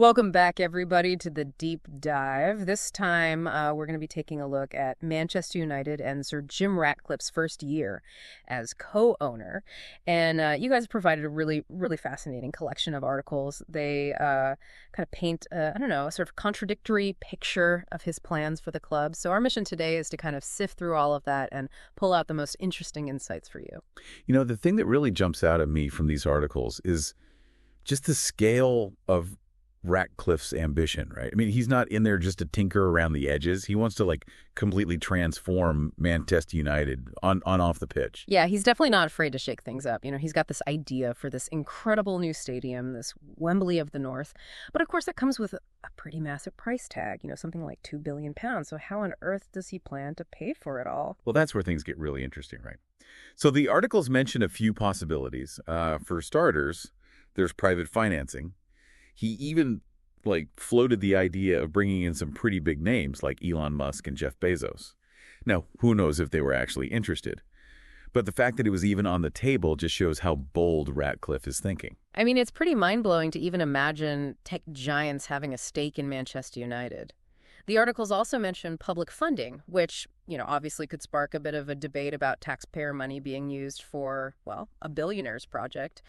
Welcome back, everybody, to the deep dive. This time, we're going to be taking a look at Manchester United and Sir Jim Ratcliffe's first year as co-owner. And you guys provided a really, really fascinating collection of articles. They kind of paint, I don't know, a sort of contradictory picture of his plans for the club. So our mission today is to kind of sift through all of that and pull out the most interesting insights for you. You know, the thing that really jumps out at me from these articles is just the scale of Ratcliffe's ambition, right? I mean, he's not in there just to tinker around the edges. He wants to completely transform Manchester United on off the pitch. Yeah, he's definitely not afraid to shake things up. You know, he's got this idea for this incredible new stadium, this Wembley of the North. But of course, that comes with a pretty massive price tag, something like £2 billion. So how on earth does he plan to pay for it all? Well, that's where things get really interesting, right? So the articles mention a few possibilities. For starters, there's private financing. He even floated the idea of bringing in some pretty big names like Elon Musk and Jeff Bezos. Now, who knows if they were actually interested? But the fact that it was even on the table just shows how bold Ratcliffe is thinking. I mean, it's pretty mind-blowing to even imagine tech giants having a stake in Manchester United. The articles also mention public funding, which, obviously could spark a bit of a debate about taxpayer money being used for, well, a billionaire's project.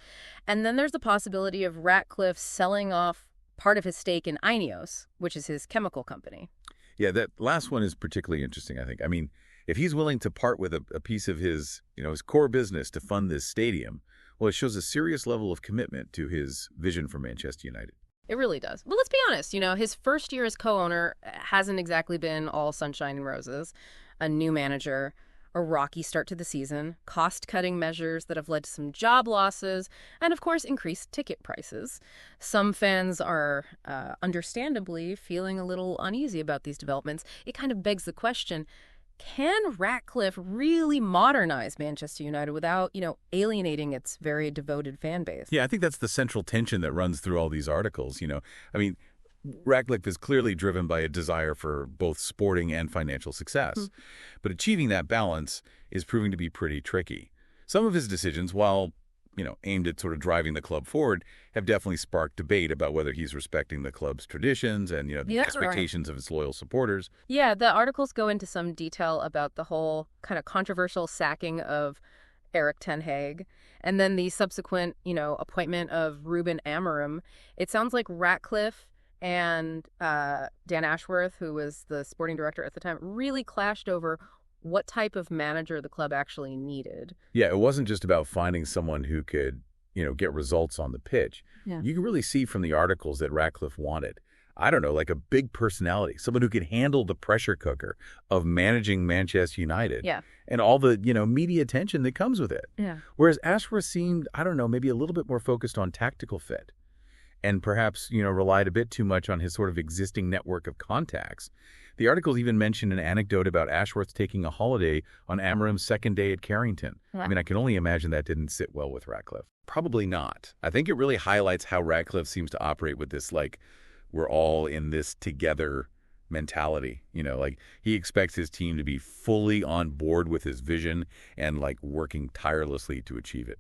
And then there's the possibility of Ratcliffe selling off part of his stake in Ineos, which is his chemical company. Yeah, that last one is particularly interesting, I think. I mean, if he's willing to part with a piece of his, his core business to fund this stadium, well, it shows a serious level of commitment to his vision for Manchester United. It really does. But let's be honest, his first year as co-owner hasn't exactly been all sunshine and roses. A new manager, a rocky start to the season, cost-cutting measures that have led to some job losses, and of course, increased ticket prices. Some fans are understandably feeling a little uneasy about these developments. It kind of begs the question, can Ratcliffe really modernize Manchester United without, alienating its very devoted fan base? Yeah, I think that's the central tension that runs through all these articles. I mean, Ratcliffe is clearly driven by a desire for both sporting and financial success. But achieving that balance is proving to be pretty tricky. Some of his decisions, while aimed at sort of driving the club forward, have definitely sparked debate about whether he's respecting the club's traditions and, the expectations of its loyal supporters. Yeah, the articles go into some detail about the whole kind of controversial sacking of Eric Ten Hag, and then the subsequent, appointment of Ruben Amorim. It sounds like Ratcliffe and Dan Ashworth, who was the sporting director at the time, really clashed over what type of manager the club actually needed. Yeah, it wasn't just about finding someone who could, get results on the pitch. Yeah. You can really see from the articles that Ratcliffe wanted, I don't know, a big personality, someone who could handle the pressure cooker of managing Manchester United. Yeah. And all the, media attention that comes with it. Yeah. Whereas Ashworth seemed, I don't know, maybe a little bit more focused on tactical fit and perhaps, relied a bit too much on his sort of existing network of contacts. The articles even mention an anecdote about Ashworth taking a holiday on Amorim's second day at Carrington. Wow. I mean, I can only imagine that didn't sit well with Ratcliffe. Probably not. I think it really highlights how Ratcliffe seems to operate with this, we're all in this together mentality. He expects his team to be fully on board with his vision and, working tirelessly to achieve it.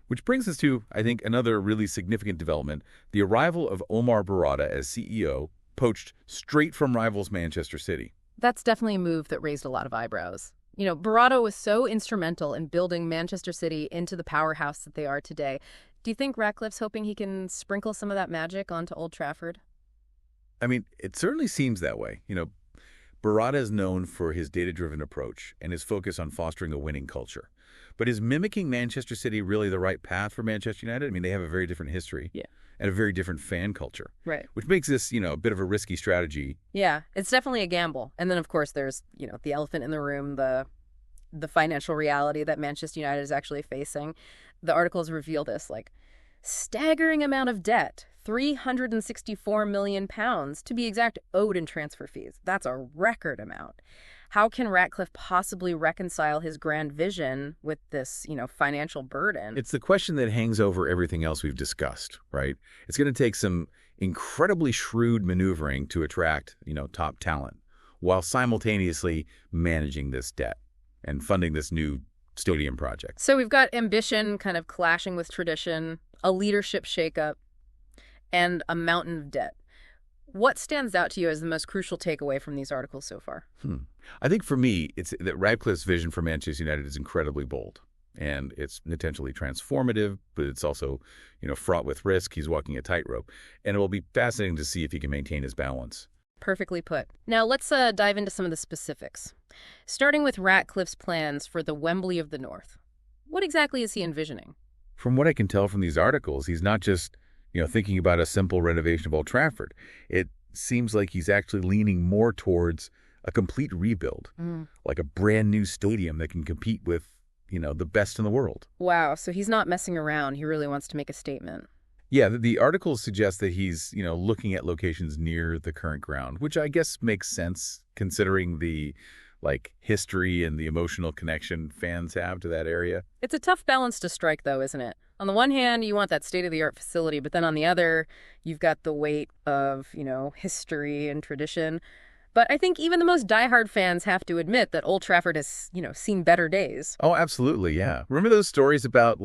Which brings us to, I think, another really significant development, the arrival of Omar Barada as CEO, poached straight from rivals Manchester City. That's definitely a move that raised a lot of eyebrows. Barada was so instrumental in building Manchester City into the powerhouse that they are today. Do you think Ratcliffe's hoping he can sprinkle some of that magic onto Old Trafford? I mean, it certainly seems that way. Barada is known for his data-driven approach and his focus on fostering a winning culture. But is mimicking Manchester City really the right path for Manchester United? I mean, they have a very different history. Yeah. And a very different fan culture. Right. Which makes this, a bit of a risky strategy. Yeah, it's definitely a gamble. And then, of course, there's, the elephant in the room, the financial reality that Manchester United is actually facing. The articles reveal this, staggering amount of debt, £364 million, to be exact, owed in transfer fees. That's a record amount. How can Ratcliffe possibly reconcile his grand vision with this, financial burden? It's the question that hangs over everything else we've discussed, right? It's going to take some incredibly shrewd maneuvering to attract, top talent while simultaneously managing this debt and funding this new stadium project. So we've got ambition kind of clashing with tradition, a leadership shakeup, and a mountain of debt. What stands out to you as the most crucial takeaway from these articles so far? I think for me, it's that Radcliffe's vision for Manchester United is incredibly bold. And it's potentially transformative, but it's also, fraught with risk. He's walking a tightrope. And it will be fascinating to see if he can maintain his balance. Perfectly put. Now let's dive into some of the specifics. Starting with Ratcliffe's plans for the Wembley of the North. What exactly is he envisioning? From what I can tell from these articles, he's not just, thinking about a simple renovation of Old Trafford. It seems like he's actually leaning more towards a complete rebuild, like a brand new stadium that can compete with, the best in the world. Wow, so he's not messing around. He really wants to make a statement. Yeah, the articles suggest that he's, looking at locations near the current ground, which I guess makes sense considering the, history and the emotional connection fans have to that area. It's a tough balance to strike, though, isn't it? On the one hand, you want that state-of-the-art facility, but then on the other, you've got the weight of, history and tradition. But I think even the most diehard fans have to admit that Old Trafford has, seen better days. Oh, absolutely, yeah. Remember those stories about,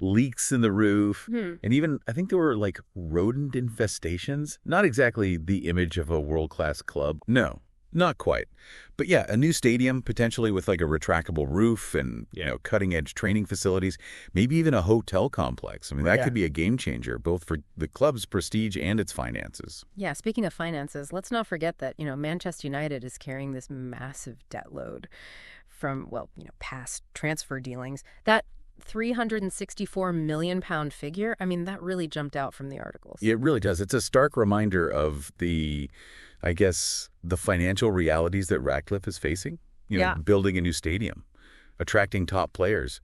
leaks in the roof? And even, I think there were, rodent infestations? Not exactly the image of a world-class club. No, not quite. But yeah, a new stadium, potentially with, a retractable roof and, cutting-edge training facilities, maybe even a hotel complex. I mean, that could be a game changer, both for the club's prestige and its finances. Yeah, speaking of finances, let's not forget that, Manchester United is carrying this massive debt load from, past transfer dealings. That £364 million figure, I mean, that really jumped out from the articles. It really does. It's a stark reminder of the financial realities that Ratcliffe is facing. Building a new stadium, attracting top players,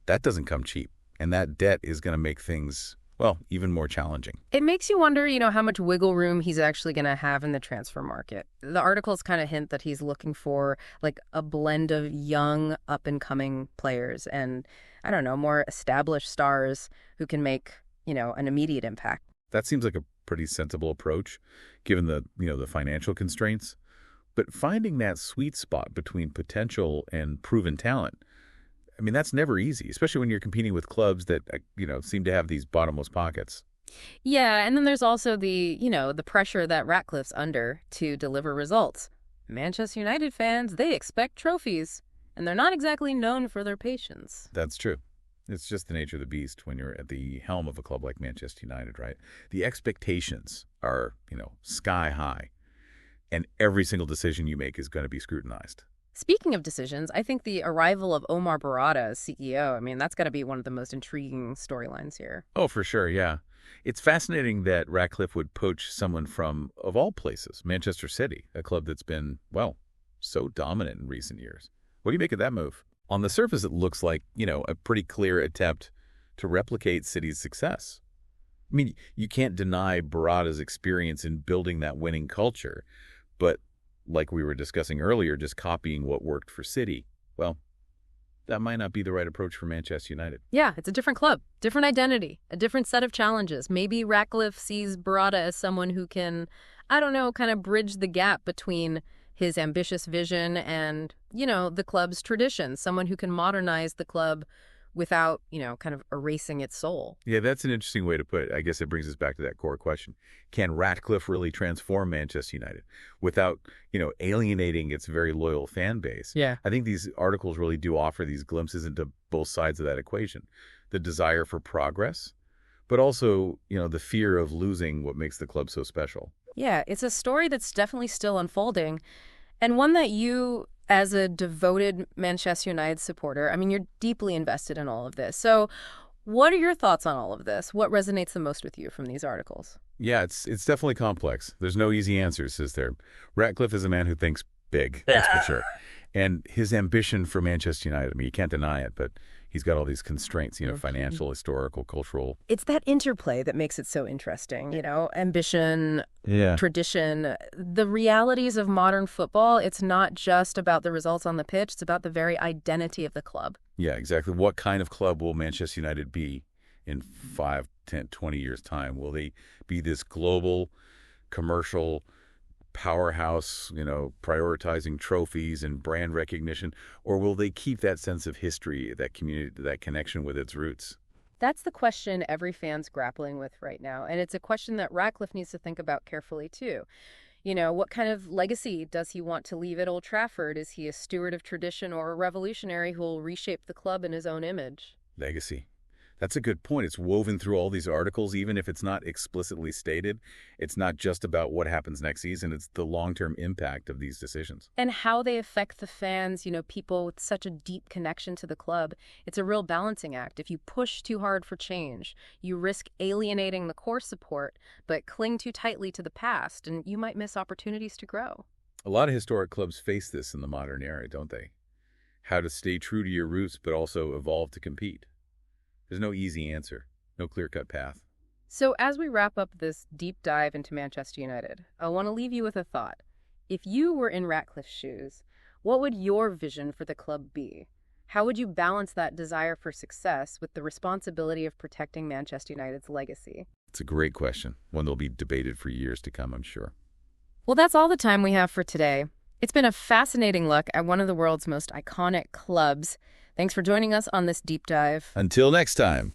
that doesn't come cheap. And that debt is going to make things, even more challenging. It makes you wonder, how much wiggle room he's actually going to have in the transfer market. The articles kind of hint that he's looking for, a blend of young, up-and-coming players and, I don't know, more established stars who can make, an immediate impact. That seems like a pretty sensible approach, given the financial constraints. But finding that sweet spot between potential and proven talent, I mean, that's never easy, especially when you're competing with clubs that, seem to have these bottomless pockets. Yeah, and then there's also the pressure that Ratcliffe's under to deliver results. Manchester United fans, they expect trophies, and they're not exactly known for their patience. That's true. It's just the nature of the beast when you're at the helm of a club like Manchester United, right? The expectations are, sky high, and every single decision you make is going to be scrutinized. Speaking of decisions, I think the arrival of Omar Barada as CEO, I mean, that's got to be one of the most intriguing storylines here. Oh, for sure, yeah. It's fascinating that Ratcliffe would poach someone from, of all places, Manchester City, a club that's been, so dominant in recent years. What do you make of that move? On the surface, it looks like, a pretty clear attempt to replicate City's success. I mean, you can't deny Barada's experience in building that winning culture, but like we were discussing earlier, just copying what worked for City, that might not be the right approach for Manchester United. Yeah, it's a different club, different identity, a different set of challenges. Maybe Ratcliffe sees Barada as someone who can, I don't know, kind of bridge the gap between his ambitious vision and, the club's tradition, someone who can modernize the club without, kind of erasing its soul. Yeah, that's an interesting way to put it. I guess it brings us back to that core question. Can Ratcliffe really transform Manchester United without, alienating its very loyal fan base? Yeah. I think these articles really do offer these glimpses into both sides of that equation. The desire for progress, but also, the fear of losing what makes the club so special. Yeah, it's a story that's definitely still unfolding, and one that you, as a devoted Manchester United supporter, I mean, you're deeply invested in all of this. So what are your thoughts on all of this? What resonates the most with you from these articles? Yeah, it's definitely complex. There's no easy answers, is there? Ratcliffe is a man who thinks big, that's for sure. And his ambition for Manchester United, I mean, you can't deny it, but he's got all these constraints, financial, historical, cultural. It's that interplay that makes it so interesting, ambition, tradition, the realities of modern football. It's not just about the results on the pitch. It's about the very identity of the club. Yeah, exactly. What kind of club will Manchester United be in 5, 10, 20 years' time? Will they be this global, commercial powerhouse, prioritizing trophies and brand recognition, or will they keep that sense of history, that community, that connection with its roots? That's the question every fan's grappling with right now, and it's a question that Ratcliffe needs to think about carefully, too. What kind of legacy does he want to leave at Old Trafford? Is he a steward of tradition or a revolutionary who will reshape the club in his own image? Legacy. That's a good point. It's woven through all these articles, even if it's not explicitly stated. It's not just about what happens next season, it's the long-term impact of these decisions. And how they affect the fans, people with such a deep connection to the club. It's a real balancing act. If you push too hard for change, you risk alienating the core support, but cling too tightly to the past, and you might miss opportunities to grow. A lot of historic clubs face this in the modern era, don't they? How to stay true to your roots but also evolve to compete. There's no easy answer, no clear-cut path. So, as we wrap up this deep dive into Manchester United, I want to leave you with a thought. If you were in Ratcliffe's shoes, what would your vision for the club be? How would you balance that desire for success with the responsibility of protecting Manchester United's legacy? It's a great question, one that'll be debated for years to come, I'm sure. Well, that's all the time we have for today. It's been a fascinating look at one of the world's most iconic clubs. Thanks for joining us on this deep dive. Until next time.